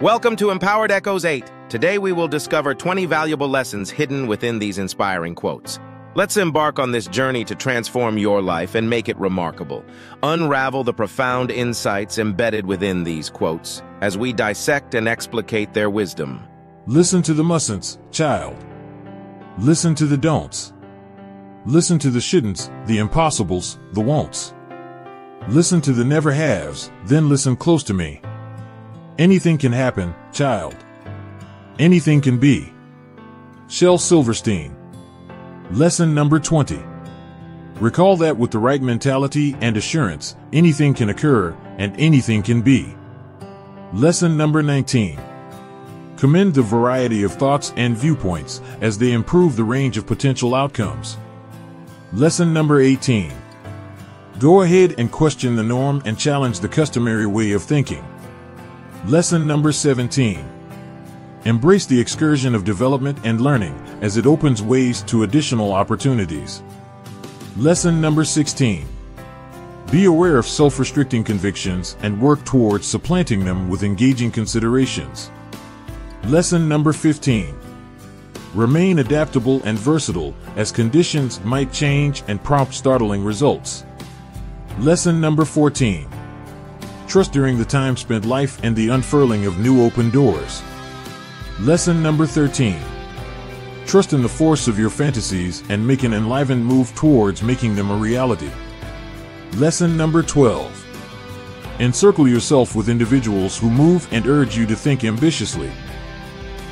Welcome to Empowered Echoes 8. Today we will discover 20 valuable lessons hidden within these inspiring quotes. Let's embark on this journey to transform your life and make it remarkable. Unravel the profound insights embedded within these quotes as we dissect and explicate their wisdom. Listen to the mustn'ts, child. Listen to the don'ts. Listen to the shouldn'ts, the impossibles, the won'ts. Listen to the never haves, then listen close to me. Anything can happen, child. Anything can be. Shel Silverstein. Lesson number 20. Recall that with the right mentality and assurance, anything can occur and anything can be. Lesson number 19. Commend the variety of thoughts and viewpoints as they improve the range of potential outcomes. Lesson number 18. Go ahead and question the norm and challenge the customary way of thinking. Lesson number 17. Embrace the excursion of development and learning as it opens ways to additional opportunities. Lesson number 16. Be aware of self-restricting convictions and work towards supplanting them with engaging considerations. Lesson number 15. Remain adaptable and versatile as conditions might change and prompt startling results. Lesson number 14. Trust during the time spent life and the unfurling of new open doors. Lesson number 13. Trust in the force of your fantasies and make an enlivened move towards making them a reality. Lesson number 12. Encircle yourself with individuals who move and urge you to think ambitiously.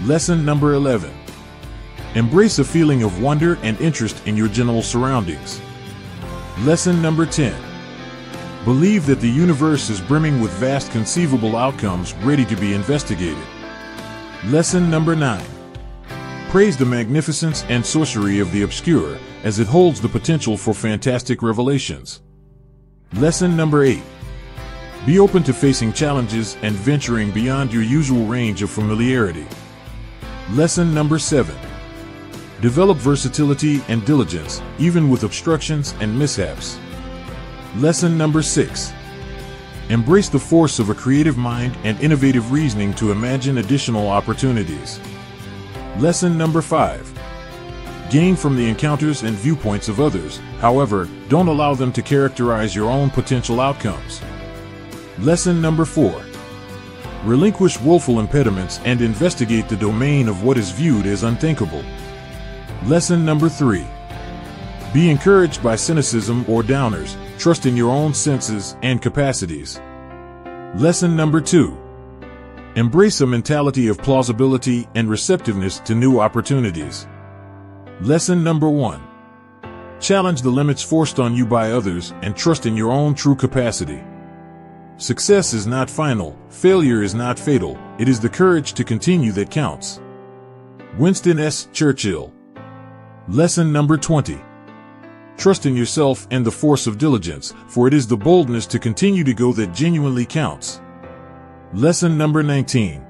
Lesson number 11. Embrace a feeling of wonder and interest in your general surroundings. Lesson number 10. Believe that the universe is brimming with vast conceivable outcomes ready to be investigated. Lesson number 9. Praise the magnificence and sorcery of the obscure as it holds the potential for fantastic revelations. Lesson number 8. Be open to facing challenges and venturing beyond your usual range of familiarity. Lesson number 7. Develop versatility and diligence, even with obstructions and mishaps. Lesson number 6. Embrace the force of a creative mind and innovative reasoning to imagine additional opportunities. Lesson number 5. Gain from the encounters and viewpoints of others, however, don't allow them to characterize your own potential outcomes. Lesson number 4. Relinquish willful impediments and investigate the domain of what is viewed as unthinkable. Lesson number 3. Be encouraged by cynicism or downers. Trust in your own senses and capacities. Lesson number 2. Embrace a mentality of plausibility and receptiveness to new opportunities. Lesson number 1. Challenge the limits forced on you by others and trust in your own true capacity. Success is not final, failure is not fatal, it is the courage to continue that counts. Winston S. Churchill. Lesson number 20. Trust in yourself and the force of diligence, for it is the boldness to continue to go that genuinely counts. Lesson number 19.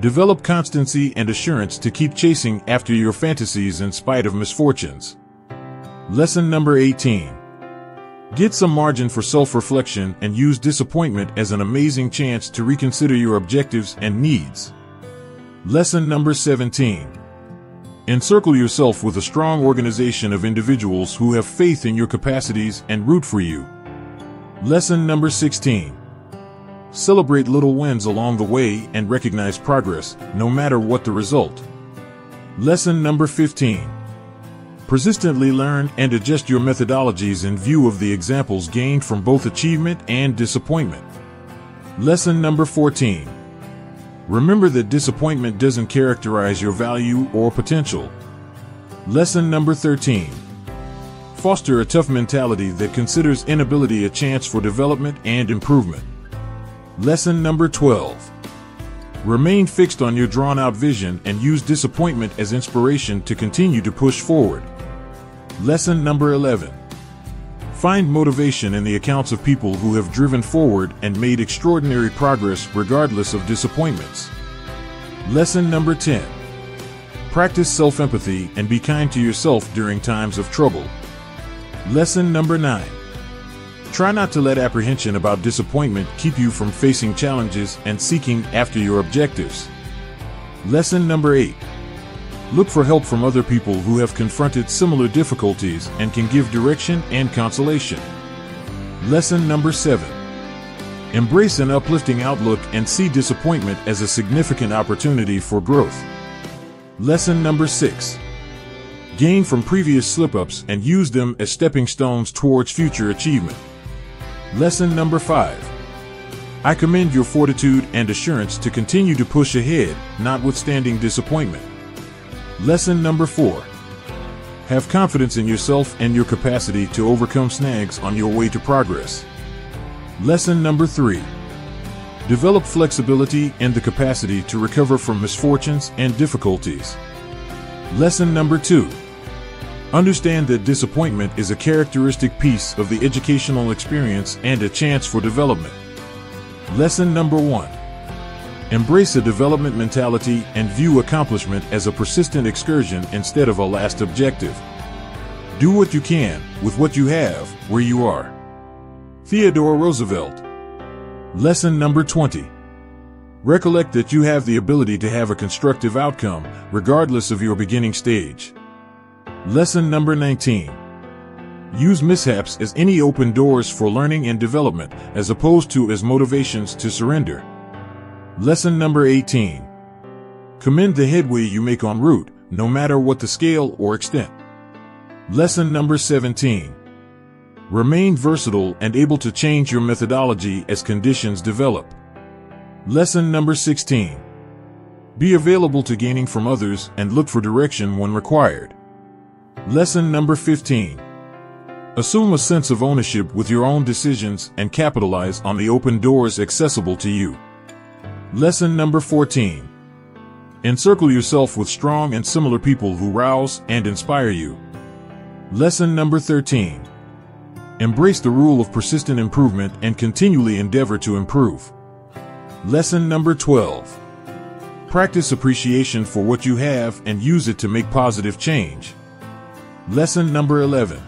Develop constancy and assurance to keep chasing after your fantasies in spite of misfortunes. Lesson number 18. Get some margin for self-reflection and use disappointment as an amazing chance to reconsider your objectives and needs. Lesson number 17. Encircle yourself with a strong organization of individuals who have faith in your capacities and root for you. Lesson number 16. Celebrate little wins along the way and recognize progress, no matter what the result. Lesson number 15. Persistently learn and adjust your methodologies in view of the examples gained from both achievement and disappointment. Lesson number 14. Remember that disappointment doesn't characterize your value or potential. Lesson number 13. Foster a tough mentality that considers inability a chance for development and improvement. Lesson number 12. Remain fixed on your drawn-out vision and use disappointment as inspiration to continue to push forward. Lesson number 11. Find motivation in the accounts of people who have driven forward and made extraordinary progress regardless of disappointments. Lesson number 10. Practice self-empathy and be kind to yourself during times of trouble. Lesson number 9. Try not to let apprehension about disappointment keep you from facing challenges and seeking after your objectives. Lesson number 8. Look for help from other people who have confronted similar difficulties and can give direction and consolation. Lesson number 7. Embrace an uplifting outlook and see disappointment as a significant opportunity for growth. Lesson number 6. Gain from previous slip-ups and use them as stepping stones towards future achievement. Lesson number 5. I commend your fortitude and assurance to continue to push ahead, notwithstanding disappointment. Lesson number 4. Have confidence in yourself and your capacity to overcome snags on your way to progress. Lesson number 3. Develop flexibility and the capacity to recover from misfortunes and difficulties. Lesson number 2. Understand that disappointment is a characteristic piece of the educational experience and a chance for development. Lesson number 1. Embrace a development mentality and view accomplishment as a persistent excursion instead of a last objective. Do what you can with what you have where you are. Theodore Roosevelt. Lesson number 20. Recollect that you have the ability to have a constructive outcome regardless of your beginning stage. Lesson number 19. Use mishaps as any open doors for learning and development, as opposed to as motivations to surrender. Lesson number 18. Commend the headway you make en route, no matter what the scale or extent. Lesson number 17. Remain versatile and able to change your methodology as conditions develop. Lesson number 16. Be available to gaining from others and look for direction when required. Lesson number 15. Assume a sense of ownership with your own decisions and capitalize on the open doors accessible to you. Lesson number 14. Encircle yourself with strong and similar people who rouse and inspire you. Lesson number 13. Embrace the rule of persistent improvement and continually endeavor to improve. Lesson number 12. Practice appreciation for what you have and use it to make positive change. Lesson number 11.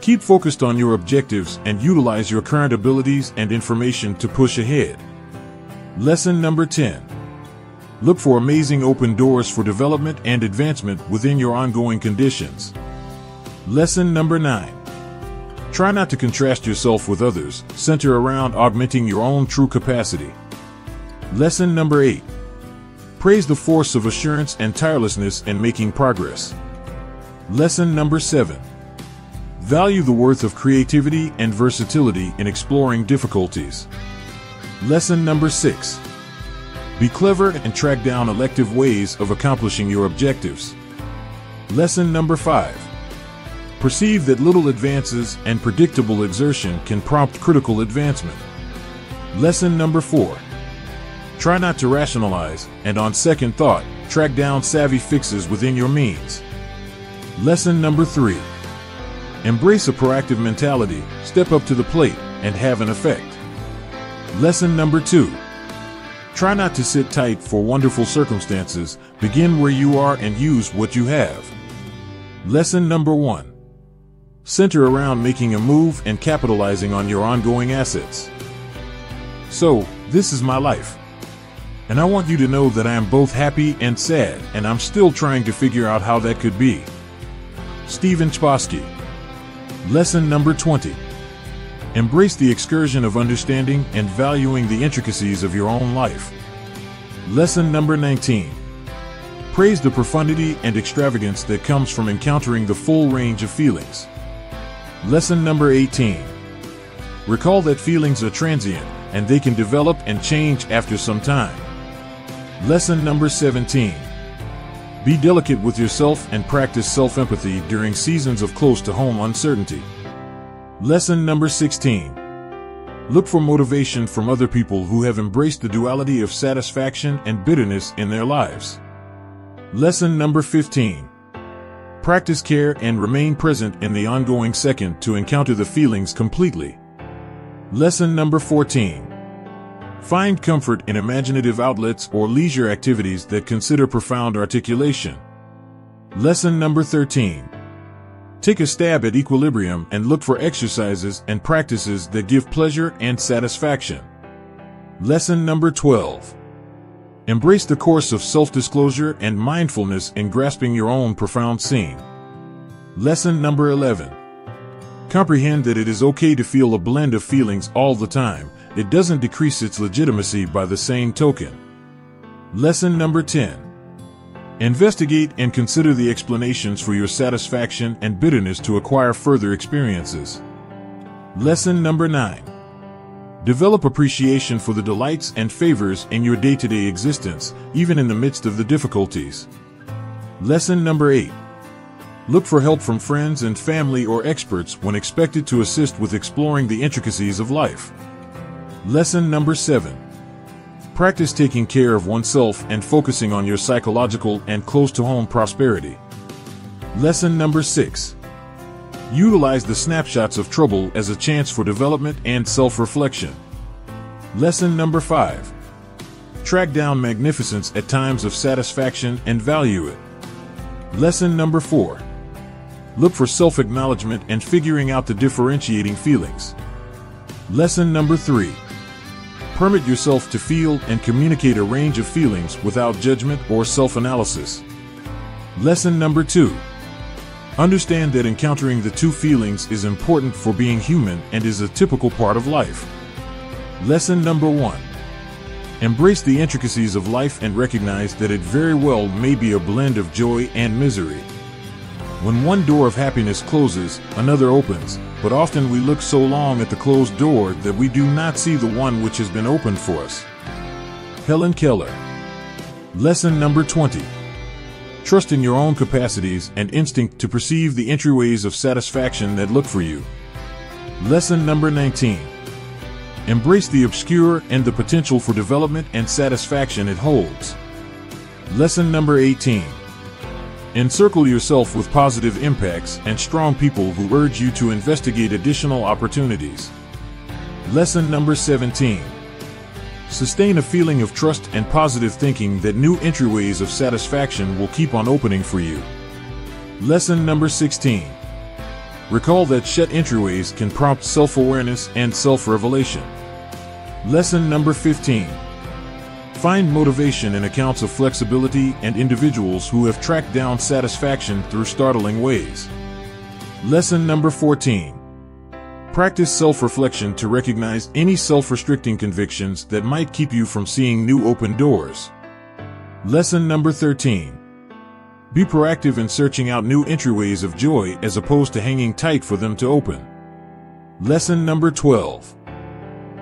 Keep focused on your objectives and utilize your current abilities and information to push ahead. Lesson number 10. Look for amazing open doors for development and advancement within your ongoing conditions. Lesson number 9. Try not to contrast yourself with others, center around augmenting your own true capacity. Lesson number 8. Praise the force of assurance and tirelessness in making progress. Lesson number 7. Value the worth of creativity and versatility in exploring difficulties. Lesson number 6. Be clever and track down elective ways of accomplishing your objectives. Lesson number 5. Perceive that little advances and predictable exertion can prompt critical advancement. Lesson number 4. Try not to rationalize, and on second thought, track down savvy fixes within your means. Lesson number 3. Embrace a proactive mentality, step up to the plate, and have an effect. Lesson number 2. Try not to sit tight for wonderful circumstances, begin where you are and use what you have. Lesson number 1. Center around making a move and capitalizing on your ongoing assets. So, this is my life. And I want you to know that I am both happy and sad, and I'm still trying to figure out how that could be. Stephen Chbosky. Lesson number 20. Embrace the excursion of understanding and valuing the intricacies of your own life. Lesson number 19. Praise the profundity and extravagance that comes from encountering the full range of feelings. Lesson number 18. Recall that feelings are transient, and they can develop and change after some time. Lesson number 17. Be delicate with yourself and practice self-empathy during seasons of close-to-home uncertainty. Lesson number 16. Look for motivation from other people who have embraced the duality of satisfaction and bitterness in their lives. Lesson number 15. Practice care and remain present in the ongoing second to encounter the feelings completely. Lesson number 14. Find comfort in imaginative outlets or leisure activities that consider profound articulation. Lesson number 13. Take a stab at equilibrium and look for exercises and practices that give pleasure and satisfaction. Lesson number 12. Embrace the course of self-disclosure and mindfulness in grasping your own profound seeing. Lesson number 11. Comprehend that it is okay to feel a blend of feelings all the time. It doesn't decrease its legitimacy by the same token. Lesson number 10. Investigate and consider the explanations for your satisfaction and bitterness to acquire further experiences. Lesson number 9. Develop appreciation for the delights and favors in your day-to-day existence, even in the midst of the difficulties. Lesson number 8. Look for help from friends and family or experts when expected to assist with exploring the intricacies of life. Lesson number 7. Practice taking care of oneself and focusing on your psychological and close-to-home prosperity. Lesson number 6. Utilize the snapshots of trouble as a chance for development and self-reflection. Lesson number 5. Track down magnificence at times of satisfaction and value it. Lesson number 4. Look for self-acknowledgement and figuring out the differentiating feelings. Lesson number 3. Permit yourself to feel and communicate a range of feelings without judgment or self-analysis. Lesson number 2. Understand that encountering the two feelings is important for being human and is a typical part of life. Lesson number 1. Embrace the intricacies of life and recognize that it very well may be a blend of joy and misery. When one door of happiness closes, another opens, but often we look so long at the closed door that we do not see the one which has been opened for us. Helen Keller. Lesson number 20. Trust in your own capacities and instinct to perceive the entryways of satisfaction that look for you. Lesson number 19. Embrace the obscure and the potential for development and satisfaction it holds. Lesson number 18. Encircle yourself with positive impacts and strong people who urge you to investigate additional opportunities. Lesson number 17. Sustain a feeling of trust and positive thinking that new entryways of satisfaction will keep on opening for you. Lesson number 16. Recall that shut entryways can prompt self-awareness and self-revelation. Lesson number 15. Find motivation in accounts of flexibility and individuals who have tracked down satisfaction through startling ways. Lesson number 14. Practice self-reflection to recognize any self-restricting convictions that might keep you from seeing new open doors. Lesson number 13. Be proactive in searching out new entryways of joy as opposed to hanging tight for them to open. Lesson number 12.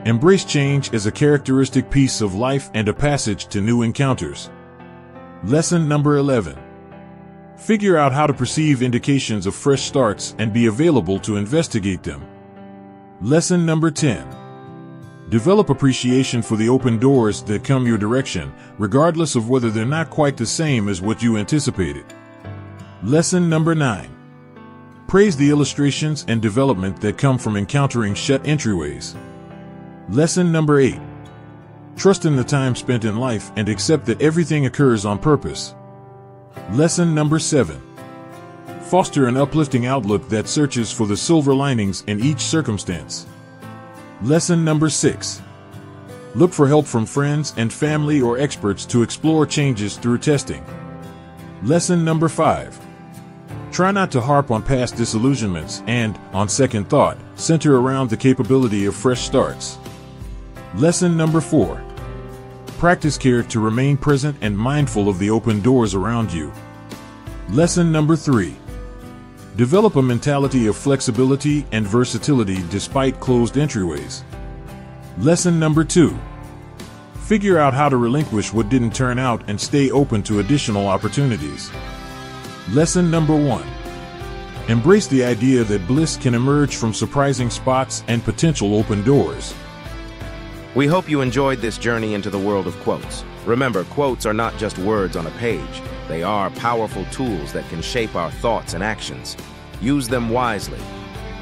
Embrace change as a characteristic piece of life and a passage to new encounters. Lesson number 11. Figure out how to perceive indications of fresh starts and be available to investigate them. Lesson number 10. Develop appreciation for the open doors that come your direction, regardless of whether they're not quite the same as what you anticipated. Lesson number 9. Praise the illustrations and development that come from encountering shut entryways. Lesson number 8. Trust in the time spent in life and accept that everything occurs on purpose. Lesson number 7. Foster an uplifting outlook that searches for the silver linings in each circumstance. Lesson number 6. Look for help from friends and family or experts to explore changes through testing. Lesson number 5. Try not to harp on past disillusionments and, on second thought, center around the capability of fresh starts. Lesson number 4. Practice care to remain present and mindful of the open doors around you. Lesson number 3. Develop a mentality of flexibility and versatility despite closed entryways. Lesson number 2. Figure out how to relinquish what didn't turn out and stay open to additional opportunities. Lesson number 1. Embrace the idea that bliss can emerge from surprising spots and potential open doors. We hope you enjoyed this journey into the world of quotes. Remember, quotes are not just words on a page. They are powerful tools that can shape our thoughts and actions. Use them wisely.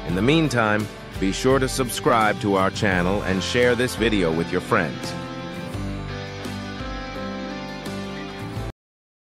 In the meantime, be sure to subscribe to our channel and share this video with your friends.